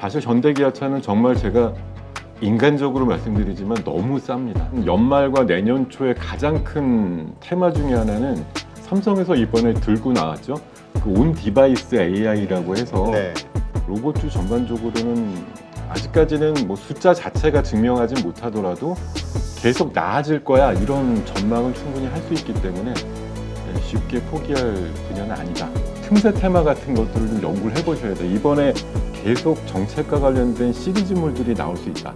사실 현대기아차는 정말 제가 인간적으로 말씀드리지만 너무 쌉니다. 연말과 내년 초에 가장 큰 테마 중에 하나는 삼성에서 이번에 들고 나왔죠. 그 온 디바이스 AI라고 해서 네. 로봇주 전반적으로는 아직까지는 뭐 숫자 자체가 증명하지 못하더라도 계속 나아질 거야 이런 전망은 충분히 할 수 있기 때문에 쉽게 포기할 분야는 아니다. 틈새 테마 같은 것들을 좀 연구를 해보셔야 돼요. 이번에 계속 정책과 관련된 시리즈물들이 나올 수 있다.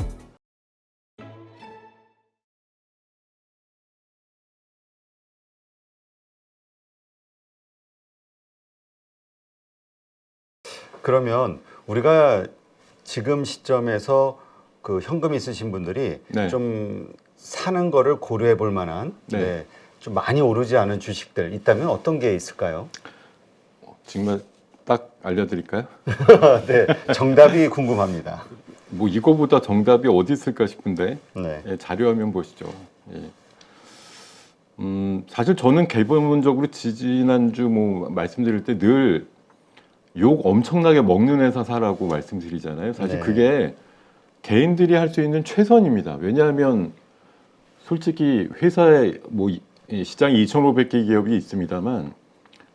그러면 우리가 지금 시점에서 그 현금 있으신 분들이 네. 좀 사는 거를 고려해 볼 만한 네. 좀 많이 오르지 않은 주식들 있다면 어떤 게 있을까요? 정말 딱 알려드릴까요? 네, 정답이 궁금합니다. 뭐 이거보다 정답이 어디 있을까 싶은데 네. 자료화면 보시죠. 사실 저는 기본적으로 지난주 뭐 말씀드릴 때 늘 욕 엄청나게 먹는 회사 사라고 말씀드리잖아요. 사실 네. 그게 개인들이 할 수 있는 최선입니다. 왜냐하면 솔직히 회사에 뭐 시장에 2,500개 기업이 있습니다만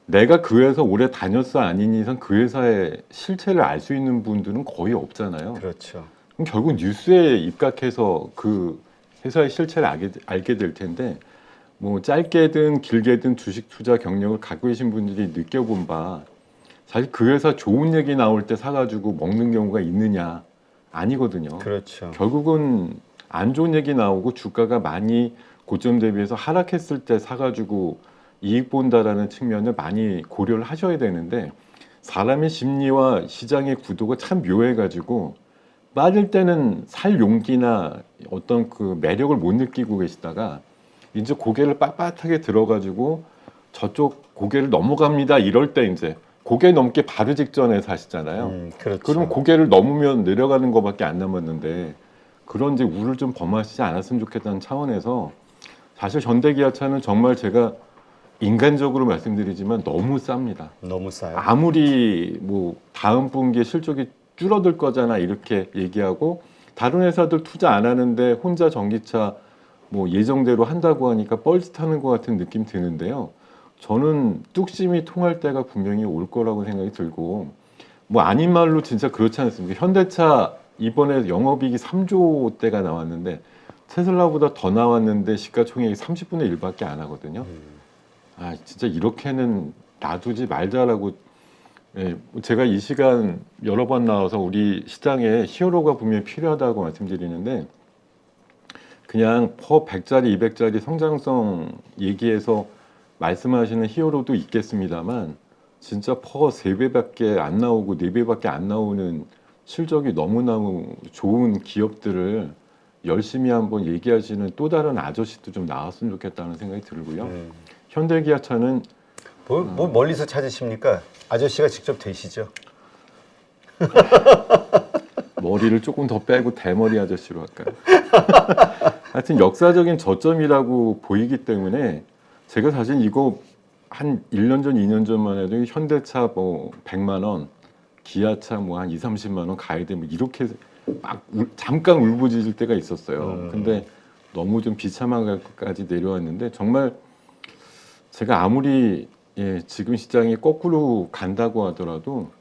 내가 그 회사 오래 다녔어 아닌 이상 그 회사의 실체를 알 수 있는 분들은 거의 없잖아요. 그렇죠. 그럼 결국 뉴스에 입각해서 그 회사의 실체를 알게 될 텐데 뭐 짧게든 길게든 주식 투자 경력을 갖고 계신 분들이 느껴본 바 사실 그 회사 좋은 얘기 나올 때 사가지고 먹는 경우가 있느냐 아니거든요. 그렇죠. 결국은 안 좋은 얘기 나오고 주가가 많이 고점 대비해서 하락했을 때 사가지고 이익 본다라는 측면을 많이 고려를 하셔야 되는데 사람의 심리와 시장의 구도가 참 묘해가지고 빠질 때는 살 용기나 어떤 그 매력을 못 느끼고 계시다가 이제 고개를 빳빳하게 들어가지고 저쪽 고개를 넘어갑니다 이럴 때 이제 고개 넘기 바로 직전에 사시잖아요. 그렇죠. 그럼 고개를 넘으면 내려가는 것밖에 안 남았는데 그런 이제 우를 좀 범하시지 않았으면 좋겠다는 차원에서 사실 현대기아차는 정말 제가 인간적으로 말씀드리지만 너무 쌉니다. 너무 싸요. 아무리 뭐 다음 분기에 실적이 줄어들 거잖아 이렇게 얘기하고 다른 회사들 투자 안 하는데 혼자 전기차 뭐 예정대로 한다고 하니까 뻘짓하는 것 같은 느낌 드는데요. 저는 뚝심이 통할 때가 분명히 올 거라고 생각이 들고 뭐 아닌 말로 진짜 그렇지 않습니까? 현대차 이번에 영업이익이 3조 대가 나왔는데 테슬라보다 더 나왔는데 시가총액이 30분의 1밖에 안 하거든요. 아 진짜 이렇게는 놔두지 말자라고. 제가 이 시간 여러 번 나와서 우리 시장에 히어로가 분명히 필요하다고 말씀드리는데 그냥 퍼 100짜리 200짜리 성장성 얘기해서 말씀하시는 히어로도 있겠습니다만 진짜 퍼 3배밖에 안 나오고 4배밖에 안 나오는 실적이 너무너무 좋은 기업들을 열심히 한번 얘기하시는 또 다른 아저씨도 좀 나왔으면 좋겠다는 생각이 들고요. 현대기아차는 뭐 멀리서 찾으십니까? 아저씨가 직접 되시죠. 머리를 조금 더 빼고 대머리 아저씨로 할까요? 하여튼 역사적인 저점이라고 보이기 때문에 제가 사실 이거 한 1년 전, 2년 전만 해도 현대차 뭐 100만 원, 기아차 뭐 한 2, 30만 원 가야 돼 뭐 이렇게 막 잠깐 울부짖을 때가 있었어요. 근데 너무 좀 비참한 것까지 내려왔는데 정말 제가 아무리 지금 시장이 거꾸로 간다고 하더라도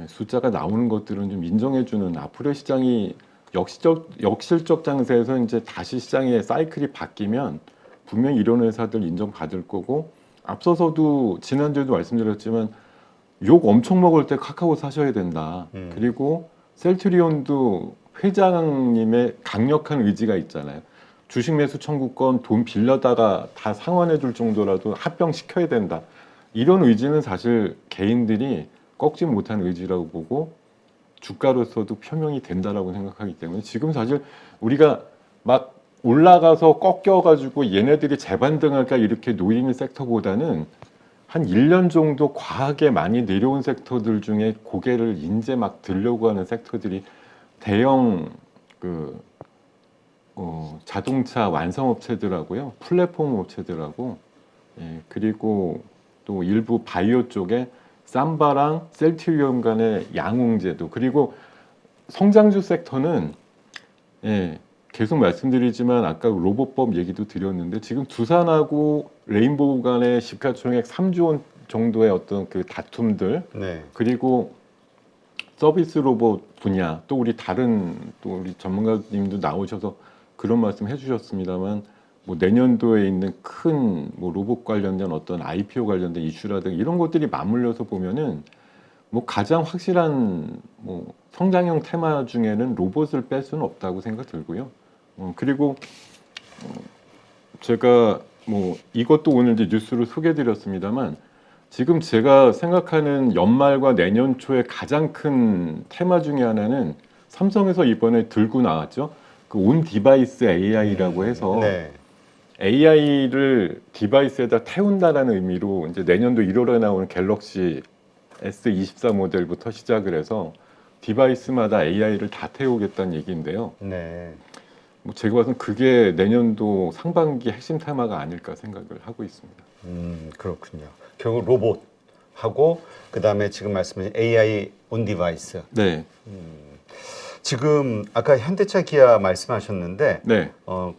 숫자가 나오는 것들은 좀 인정해주는 앞으로의 시장이 역실적 장세에서 이제 다시 시장의 사이클이 바뀌면 분명히 이런 회사들 인정받을 거고 앞서서도 지난주에도 말씀드렸지만 욕 엄청 먹을 때 카카오 사셔야 된다. 그리고 셀트리온도 회장님의 강력한 의지가 있잖아요. 주식 매수 청구권 돈 빌려다가 다 상환해 줄 정도라도 합병시켜야 된다. 이런 의지는 사실 개인들이 꺾지 못한 의지라고 보고 주가로서도 표명이 된다라고 생각하기 때문에 지금 사실 우리가 막 올라가서 꺾여가지고 얘네들이 재반등할까 이렇게 노리는 섹터보다는 한 1년 정도 과하게 많이 내려온 섹터들 중에 고개를 이제 막 들려고 하는 섹터들이 대형 자동차 완성업체들하고요, 플랫폼 업체들하고 그리고 또 일부 바이오 쪽에 삼바랑 셀트리온 간의 양웅제도 그리고 성장주 섹터는 예, 계속 말씀드리지만 아까 로봇법 얘기도 드렸는데 지금 두산하고 레인보우 간의 시가총액 3조 원 정도의 어떤 그 다툼들 네. 그리고 서비스 로봇 분야 또 우리 다른 또 우리 전문가님도 나오셔서 그런 말씀 해주셨습니다만 뭐 내년도에 있는 큰 뭐 로봇 관련된 어떤 IPO 관련된 이슈라든가 이런 것들이 맞물려서 보면은 뭐 가장 확실한 뭐 성장형 테마 중에는 로봇을 뺄 수는 없다고 생각 들고요. 그리고 제가 뭐 이것도 오늘 이제 뉴스로 소개드렸습니다만 지금 제가 생각하는 연말과 내년 초에 가장 큰 테마 중에 하나는 삼성에서 이번에 들고 나왔죠. 그 온 디바이스 AI라고 해서 네. AI를 디바이스에다 태운다라는 의미로 이제 내년도 1월에 나오는 갤럭시 S24 모델부터 시작을 해서 디바이스마다 AI를 다 태우겠다는 얘기인데요. 네. 뭐 제가 봐서는 그게 내년도 상반기 핵심 테마가 아닐까 생각을 하고 있습니다. 그렇군요. 결국 로봇하고 그다음에 지금 말씀하신 AI 온 디바이스. 네, 지금 아까 현대차 기아 말씀하셨는데 네.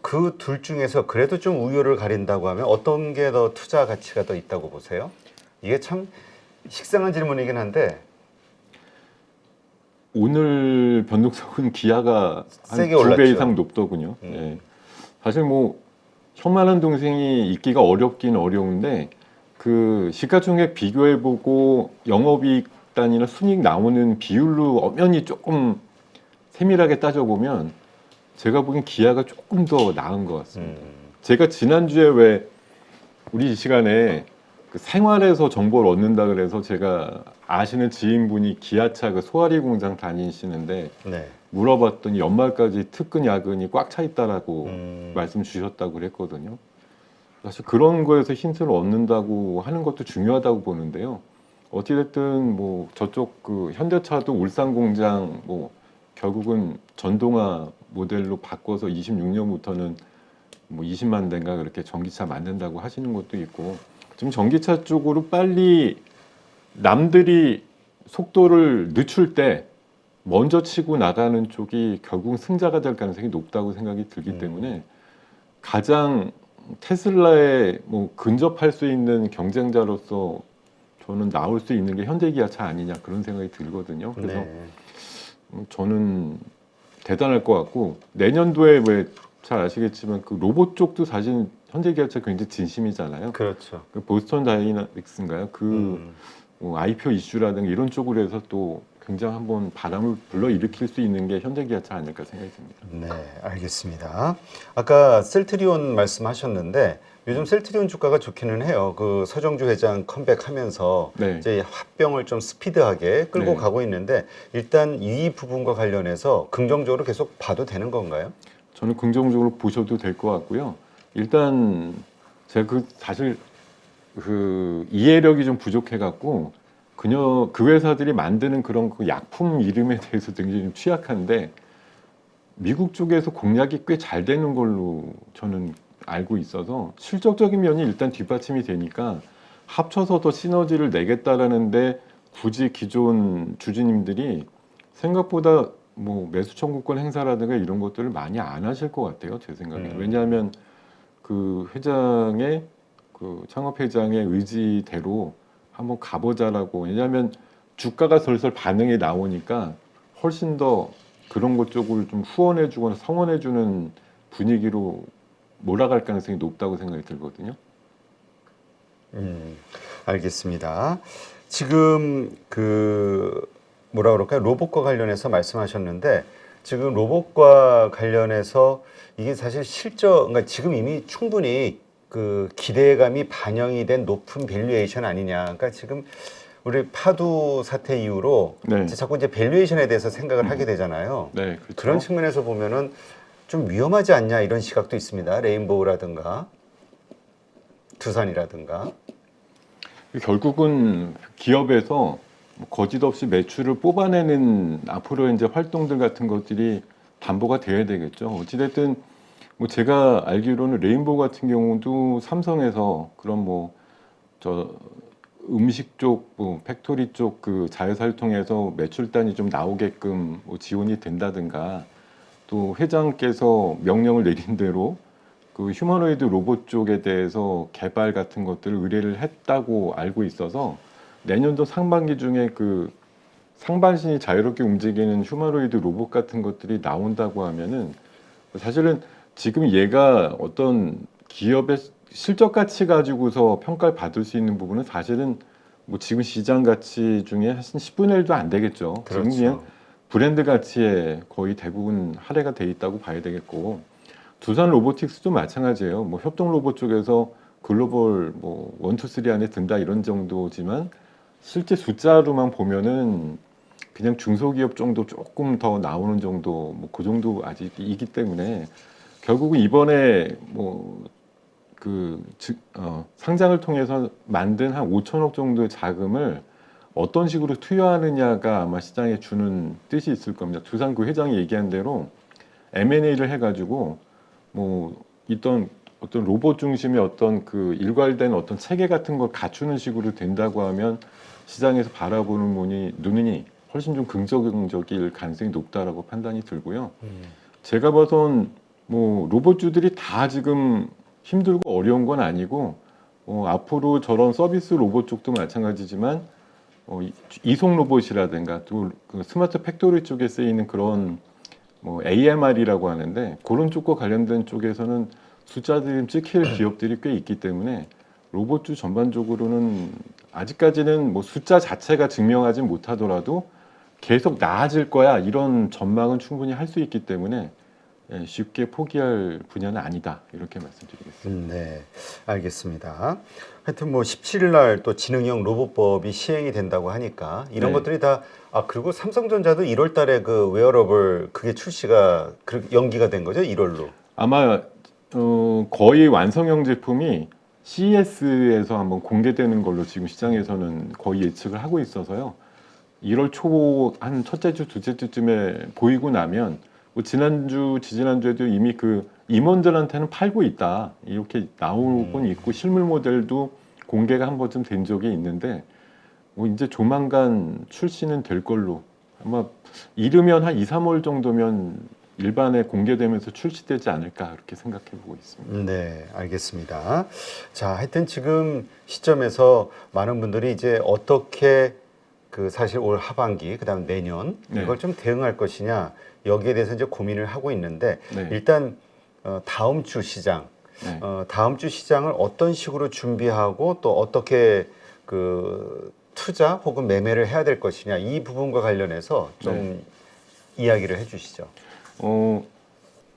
그 둘 중에서 그래도 좀 우열을 가린다고 하면 어떤 게 더 투자 가치가 더 있다고 보세요? 이게 참 식상한 질문이긴 한데 오늘 변동성은 기아가 한 세게 2배 올랐죠. 이상 높더군요. 예. 사실 뭐 형만한 동생이 있기가 어렵긴 어려운데 그 시가총액 비교해보고 영업이익 단위나 순이익 나오는 비율로 엄연히 조금 세밀하게 따져보면 제가 보기엔 기아가 조금 더 나은 것 같습니다. 제가 지난주에 왜 우리 이 시간에 그 생활에서 정보를 얻는다 그래서 제가 아시는 지인분이 기아차 그 소화리 공장 다니시는데 네. 물어봤더니 연말까지 특근 야근이 꽉 차 있다라고 말씀 주셨다고 그랬거든요. 사실 그런 거에서 힌트를 얻는다고 하는 것도 중요하다고 보는데요. 어찌됐든 뭐 저쪽 그 현대차도 울산 공장 뭐 결국은 전동화 모델로 바꿔서 26년부터는 뭐 20만 대인가 그렇게 전기차 만든다고 하시는 것도 있고 지금 전기차 쪽으로 빨리 남들이 속도를 늦출 때 먼저 치고 나가는 쪽이 결국 승자가 될 가능성이 높다고 생각이 들기 때문에 가장 테슬라에 뭐 근접할 수 있는 경쟁자로서 저는 나올 수 있는 게 현대기아차 아니냐 그런 생각이 들거든요. 그래서 네. 저는 대단할 것 같고 내년도에 왜 잘 아시겠지만 그 로봇 쪽도 사실 현대기아차 굉장히 진심이잖아요. 그렇죠. 그 보스턴 다이나믹스인가요? 그 뭐 IPO 이슈라든가 이런 쪽으로 해서 또 굉장히 한번 바람을 불러 일으킬 수 있는 게 현대기아차 아닐까 생각이 듭니다. 네, 알겠습니다. 아까 셀트리온 말씀하셨는데 요즘 셀트리온 주가가 좋기는 해요. 그 서정주 회장 컴백하면서 네. 이제 합병을 좀 스피드하게 끌고 네. 가고 있는데 일단 이 부분과 관련해서 긍정적으로 계속 봐도 되는 건가요? 저는 긍정적으로 보셔도 될 것 같고요. 일단 제가 그 사실 그 이해력이 좀 부족해갖고 그 회사들이 만드는 그런 그 약품 이름에 대해서 굉장히 좀 취약한데 미국 쪽에서 공략이 꽤 잘 되는 걸로 저는 알고 있어서 실적적인 면이 일단 뒷받침이 되니까 합쳐서 더 시너지를 내겠다라는데 굳이 기존 주주님들이 생각보다 뭐 매수 청구권 행사라든가 이런 것들을 많이 안 하실 것 같아요, 제 생각에. 왜냐하면 그 회장의 그 창업 회장의 의지대로 한번 가보자라고. 왜냐하면 주가가 슬슬 반응이 나오니까 훨씬 더 그런 것 쪽을 좀 후원해주거나 성원해주는 분위기로 몰아갈 가능성이 높다고 생각이 들거든요. 알겠습니다. 지금 그 뭐라 그럴까요? 로봇과 관련해서 말씀하셨는데 지금 로봇과 관련해서 이게 사실 그러니까 지금 이미 충분히 그 기대감이 반영이 된 높은 밸류에이션 아니냐. 그러니까 지금 우리 파두 사태 이후로 네. 자꾸 이제 밸류에이션에 대해서 생각을 하게 되잖아요. 네, 그렇죠. 그런 측면에서 보면은 좀 위험하지 않냐 이런 시각도 있습니다. 레인보우라든가 두산이라든가. 결국은 기업에서 거짓 없이 매출을 뽑아내는 앞으로 이제 활동들 같은 것들이 담보가 돼야 되겠죠. 어찌됐든 뭐 제가 알기로는 레인보우 같은 경우도 삼성에서 그런 뭐 저 음식 쪽, 뭐 팩토리 쪽 그 자회사를 통해서 매출단이 좀 나오게끔 뭐 지원이 된다든가, 또 회장께서 명령을 내린 대로 그 휴머노이드 로봇 쪽에 대해서 개발 같은 것들을 의뢰를 했다고 알고 있어서 내년도 상반기 중에 그 상반신이 자유롭게 움직이는 휴머노이드 로봇 같은 것들이 나온다고 하면은, 사실은 지금 얘가 어떤 기업의 실적 가치 가지고서 평가를 받을 수 있는 부분은 사실은 뭐 지금 시장 가치 중에 한 10분의 1도 안 되겠죠. 지금 그냥 그렇죠. 브랜드 가치에 거의 대부분 할애가 돼 있다고 봐야 되겠고, 두산 로보틱스도 마찬가지예요. 뭐 협동 로봇 쪽에서 글로벌 뭐 1, 2, 3 안에 든다 이런 정도지만, 실제 숫자로만 보면은 그냥 중소기업 정도 조금 더 나오는 정도, 뭐 그 정도 아직이기 때문에, 결국은 이번에 뭐 그 상장을 통해서 만든 한 5천억 정도의 자금을 어떤 식으로 투여하느냐가 아마 시장에 주는 뜻이 있을 겁니다. 두산 그 회장이 얘기한 대로 M&A를 해가지고 뭐 어떤 로봇 중심의 어떤 그 일괄된 어떤 체계 같은 걸 갖추는 식으로 된다고 하면, 시장에서 바라보는 눈이 훨씬 좀 긍정적일 가능성이 높다라고 판단이 들고요. 제가 봐선 뭐 로봇주들이 다 지금 힘들고 어려운 건 아니고, 앞으로 저런 서비스 로봇 쪽도 마찬가지지만 이송 로봇이라든가 또 그 스마트 팩토리 쪽에 쓰이는 그런 뭐 AMR이라고 하는데, 그런 쪽과 관련된 쪽에서는 숫자들이 좀 찍힐 기업들이 꽤 있기 때문에, 로봇주 전반적으로는 아직까지는 뭐 숫자 자체가 증명하지 못하더라도 계속 나아질 거야 이런 전망은 충분히 할 수 있기 때문에, 쉽게 포기할 분야는 아니다 이렇게 말씀드리겠습니다. 네, 알겠습니다. 하여튼 뭐 17일 날 또 지능형 로봇법이 시행이 된다고 하니까 이런 네. 것들이 다, 그리고 삼성전자도 1월 달에 그 웨어러블 그게 출시가 연기가 된 거죠? 1월로. 아마 거의 완성형 제품이 CES에서 한번 공개되는 걸로 지금 시장에서는 거의 예측을 하고 있어서요. 1월 초 한 첫째 주, 둘째 주쯤에 보이고 나면, 뭐 지난주, 지지난주에도 이미 그 임원들한테는 팔고 있다 이렇게 나오곤 있고, 실물 모델도 공개가 한 번쯤 된 적이 있는데, 뭐 이제 조만간 출시는 될 걸로, 아마 이르면 한 2, 3월 정도면 일반에 공개되면서 출시되지 않을까 그렇게 생각해 보고 있습니다. 네, 알겠습니다. 자, 하여튼 지금 시점에서 많은 분들이 이제 어떻게 그 사실 올 하반기, 그다음 내년 네. 이걸 좀 대응할 것이냐, 여기에 대해서 이제 고민을 하고 있는데, 네. 일단 다음 주 시장, 네. 다음 주 시장을 어떤 식으로 준비하고 또 어떻게 그 투자 혹은 매매를 해야 될 것이냐, 이 부분과 관련해서 좀 이야기를 해주시죠.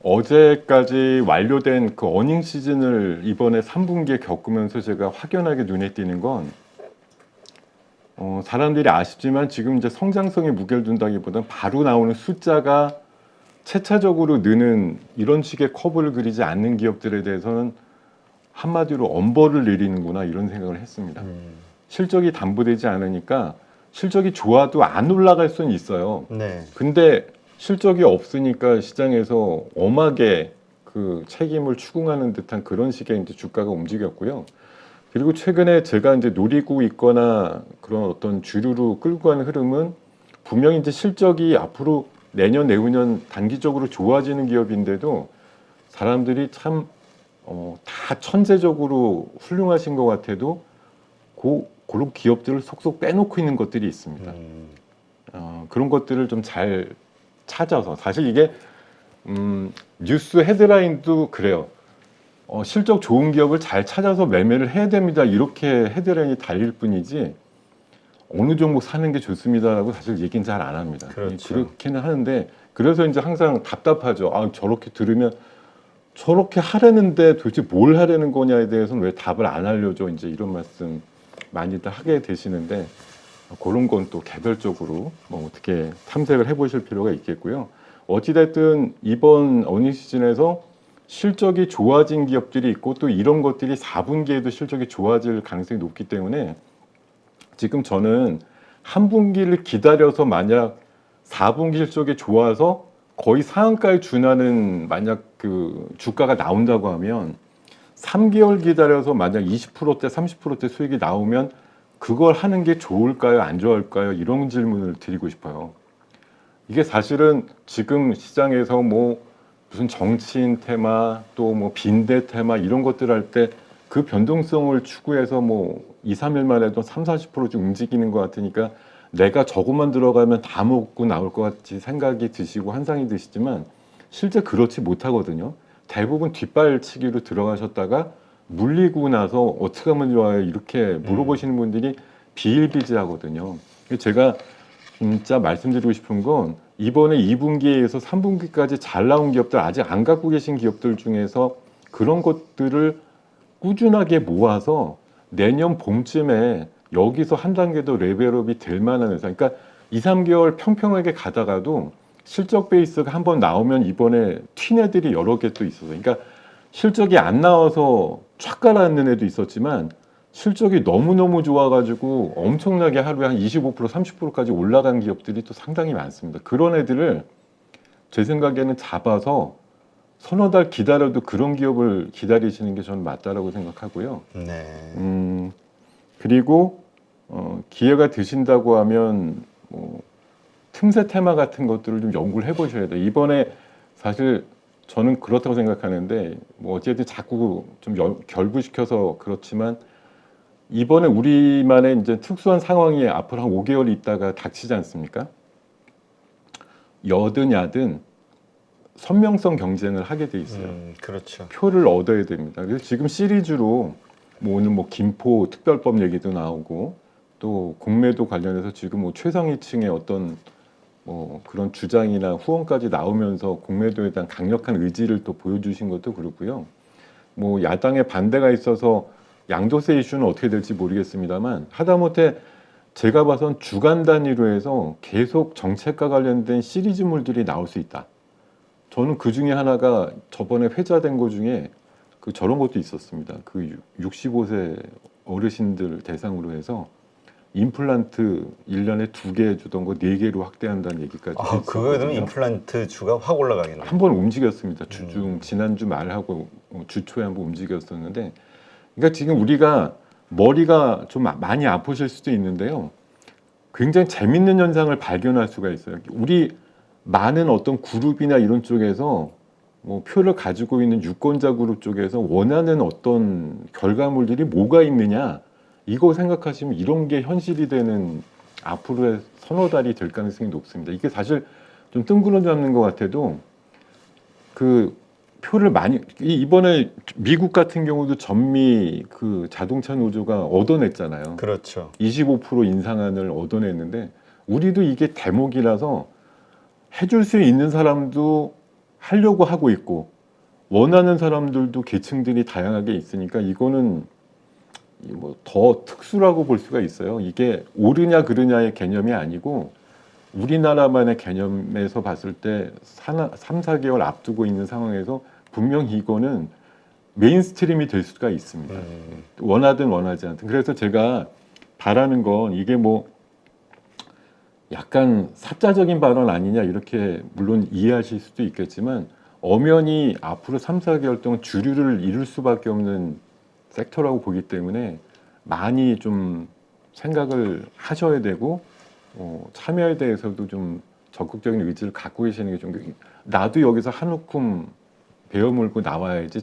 어제까지 완료된 그 어닝 시즌을 이번에 3분기에 겪으면서 제가 확연하게 눈에 띄는 건, 사람들이 아쉽지만 지금 이제 성장성에 무게를 둔다기보다는 바로 나오는 숫자가 체차적으로 느는 이런 식의 커브를 그리지 않는 기업들에 대해서는 한마디로 엄벌을 내리는구나 이런 생각을 했습니다. 실적이 담보되지 않으니까 실적이 좋아도 안 올라갈 수는 있어요. 네. 근데 실적이 없으니까 시장에서 엄하게 그 책임을 추궁하는 듯한 그런 식의 이제 주가가 움직였고요. 그리고 최근에 제가 이제 노리고 있거나 그런 어떤 주류로 끌고 가는 흐름은, 분명히 이제 실적이 앞으로 내년, 내후년 단기적으로 좋아지는 기업인데도 사람들이 참 다 천재적으로 훌륭하신 것 같아도 그런 기업들을 속속 빼놓고 있는 것들이 있습니다. 그런 것들을 좀 잘 찾아서, 사실 이게 뉴스 헤드라인도 그래요. 실적 좋은 기업을 잘 찾아서 매매를 해야 됩니다 이렇게 헤드라인이 달릴 뿐이지, 어느 종목 사는 게 좋습니다라고 사실 얘기는 잘 안 합니다. 그렇죠. 그렇게는 하는데, 그래서 이제 항상 답답하죠. 저렇게 들으면 저렇게 하려는데 도대체 뭘 하려는 거냐에 대해서는 왜 답을 안 알려줘, 이제 이런 말씀 많이들 하게 되시는데, 그런 건 또 개별적으로 뭐 어떻게 탐색을 해보실 필요가 있겠고요. 어찌됐든 이번 어닝 시즌에서 실적이 좋아진 기업들이 있고, 또 이런 것들이 4분기에도 실적이 좋아질 가능성이 높기 때문에, 지금 저는 한 분기를 기다려서 만약 4분기 실적이 좋아서 거의 상한가에 준하는 만약 그 주가가 나온다고 하면, 3개월 기다려서 만약 20%대 30%대 수익이 나오면 그걸 하는 게 좋을까요? 안 좋을까요? 이런 질문을 드리고 싶어요. 이게 사실은 지금 시장에서 뭐 무슨 정치인 테마 또 뭐 빈대 테마 이런 것들 할 때 그 변동성을 추구해서 뭐 2, 3일만 해도 3, 40%씩 움직이는 것 같으니까 내가 저것만 들어가면 다 먹고 나올 것 같이 생각이 드시고 환상이 드시지만 실제 그렇지 못하거든요. 대부분 뒷발치기로 들어가셨다가 물리고 나서 어떻게 하면 좋아요? 이렇게 물어보시는 분들이 비일비재하거든요. 제가 진짜 말씀드리고 싶은 건 이번에 2분기에서 3분기까지 잘 나온 기업들 아직 안 갖고 계신 기업들 중에서 그런 것들을 꾸준하게 모아서 내년 봄쯤에 여기서 한 단계 더 레벨업이 될 만한 회사. 그러니까 2, 3개월 평평하게 가다가도 실적 베이스가 한번 나오면 이번에 튄 애들이 여러 개 또 있어서 그러니까 실적이 안 나와서 촥 가라앉는 애도 있었지만 실적이 너무너무 좋아가지고 엄청나게 하루에 한 25%, 30%까지 올라간 기업들이 또 상당히 많습니다. 그런 애들을 제 생각에는 잡아서 서너 달 기다려도 그런 기업을 기다리시는 게 저는 맞다라고 생각하고요. 네. 그리고 기회가 되신다고 하면 뭐 틈새 테마 같은 것들을 좀 연구를 해보셔야 돼요. 이번에 사실 저는 그렇다고 생각하는데 뭐 어쨌든 자꾸 좀 결부시켜서 그렇지만 이번에 우리만의 이제 특수한 상황이 앞으로 한 5개월 있다가 닥치지 않습니까? 여든 야든 선명성 경쟁을 하게 돼 있어요. 그렇죠. 표를 얻어야 됩니다. 그래서 지금 시리즈로 뭐 오늘 뭐 김포 특별법 얘기도 나오고 또 공매도 관련해서 지금 뭐 최상위층의 어떤 뭐 그런 주장이나 후원까지 나오면서 공매도에 대한 강력한 의지를 또 보여주신 것도 그렇고요. 뭐 야당의 반대가 있어서 양도세 이슈는 어떻게 될지 모르겠습니다만 하다못해 제가 봐선 주간 단위로 해서 계속 정책과 관련된 시리즈물들이 나올 수 있다. 저는 그 중에 하나가 저번에 회자된 것 중에 그 저런 것도 있었습니다. 그 65세 어르신들 대상으로 해서 임플란트 1년에 2개 주던 거 4개로 확대한다는 얘기까지 아, 그거에 되면 임플란트 주가 확 올라가겠네요. 한번 움직였습니다. 주중 지난주 말하고 주 초에 한번 움직였었는데 그러니까 지금 우리가 머리가 좀 많이 아프실 수도 있는데요. 굉장히 재밌는 현상을 발견할 수가 있어요. 우리 많은 어떤 그룹이나 이런 쪽에서 뭐 표를 가지고 있는 유권자 그룹 쪽에서 원하는 어떤 결과물들이 뭐가 있느냐 이거 생각하시면 이런 게 현실이 되는 앞으로의 서너 달이 될 가능성이 높습니다. 이게 사실 좀 뜬구름 잡는 것 같아도 그 표를 많이 이번에 미국 같은 경우도 전미 그 자동차 노조가 얻어냈잖아요. 그렇죠. 25% 인상안을 얻어냈는데 우리도 이게 대목이라서 해줄 수 있는 사람도 하려고 하고 있고 원하는 사람들도 계층들이 다양하게 있으니까 이거는 뭐 더 특수라고 볼 수가 있어요. 이게 옳으냐 그르냐의 개념이 아니고 우리나라만의 개념에서 봤을 때 3, 4개월 앞두고 있는 상황에서 분명히 이거는 메인스트림이 될 수가 있습니다. 원하든 원하지 않든. 그래서 제가 바라는 건 이게 뭐 약간 사자적인 발언 아니냐 이렇게 물론 이해하실 수도 있겠지만 엄연히 앞으로 3, 4개월 동안 주류를 이룰 수밖에 없는 섹터라고 보기 때문에 많이 좀 생각을 하셔야 되고 참여에 대해서도 좀 적극적인 의지를 갖고 계시는 게 좀 나도 여기서 한 움큼 베어 물고 나와야지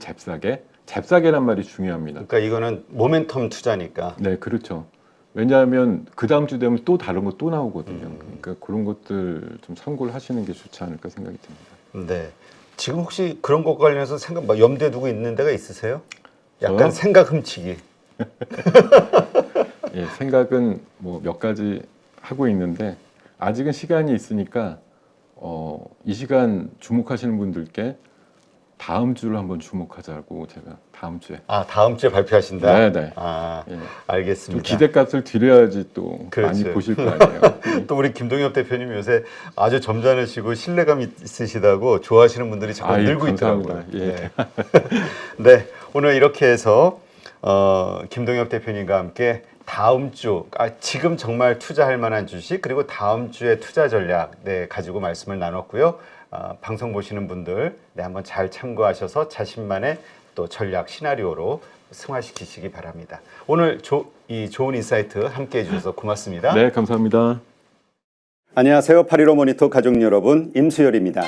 잽싸게란 말이 중요합니다. 그러니까 이거는 모멘텀 투자니까. 네, 그렇죠. 왜냐하면 그 다음 주 되면 또 다른 거 또 나오거든요. 그러니까 그런 것들 좀 참고를 하시는 게 좋지 않을까 생각이 듭니다. 네. 지금 혹시 그런 것 관련해서 생각, 뭐 염두에 두고 있는 데가 있으세요? 약간 저요? 생각 훔치기. 예, 생각은 뭐 몇 가지 하고 있는데 아직은 시간이 있으니까 이 시간 주목하시는 분들께 다음 주를 한번 주목하자고 제가 다음 주에. 아, 다음 주에 발표하신다? 네네. 아, 예. 좀 알겠습니다. 기대값을 드려야지 또 그렇지. 많이 보실 거 아니에요. 또 우리 김동엽 대표님 요새 아주 점잖으시고 신뢰감 있으시다고 좋아하시는 분들이 자꾸 아이, 늘고 감사합니다. 있더라고요. 예. 네. 네, 오늘 이렇게 해서 김동엽 대표님과 함께 다음 주, 지금 정말 투자할 만한 주식 그리고 다음 주의 투자 전략 가지고 말씀을 나눴고요. 방송 보시는 분들 한번 잘 참고하셔서 자신만의 또 전략 시나리오로 승화시키시기 바랍니다. 오늘 이 좋은 인사이트 함께 해주셔서 고맙습니다. 네, 감사합니다. 안녕하세요. 8.15 모니터 가족 여러분, 임수열입니다.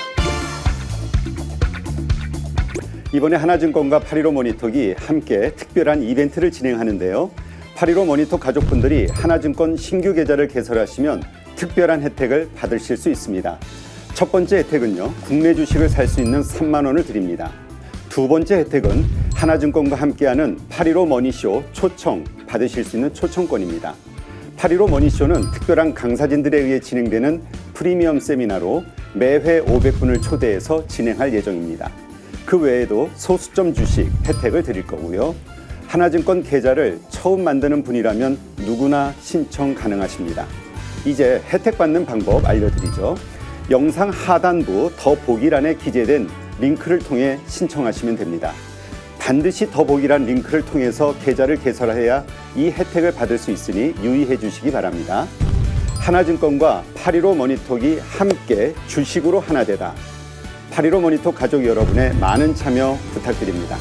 이번에 하나증권과 8.15 모니터기 함께 특별한 이벤트를 진행하는데요. 8.15 모니터 가족분들이 하나증권 신규 계좌를 개설하시면 특별한 혜택을 받으실 수 있습니다. 첫 번째 혜택은요, 국내 주식을 살 수 있는 3만 원을 드립니다. 두 번째 혜택은 하나증권과 함께하는 8.15 머니쇼 초청 받으실 수 있는 초청권입니다. 8.15 머니쇼는 특별한 강사진들에 의해 진행되는 프리미엄 세미나로 매회 500분을 초대해서 진행할 예정입니다. 그 외에도 소수점 주식 혜택을 드릴 거고요. 하나증권 계좌를 처음 만드는 분이라면 누구나 신청 가능하십니다. 이제 혜택 받는 방법 알려드리죠. 영상 하단부 더보기란에 기재된 링크를 통해 신청하시면 됩니다. 반드시 더보기란 링크를 통해서 계좌를 개설해야 이 혜택을 받을 수 있으니 유의해 주시기 바랍니다. 하나증권과 8.15 모니터기 함께 주식으로 하나 되다. 8.15 모니터 가족 여러분의 많은 참여 부탁드립니다.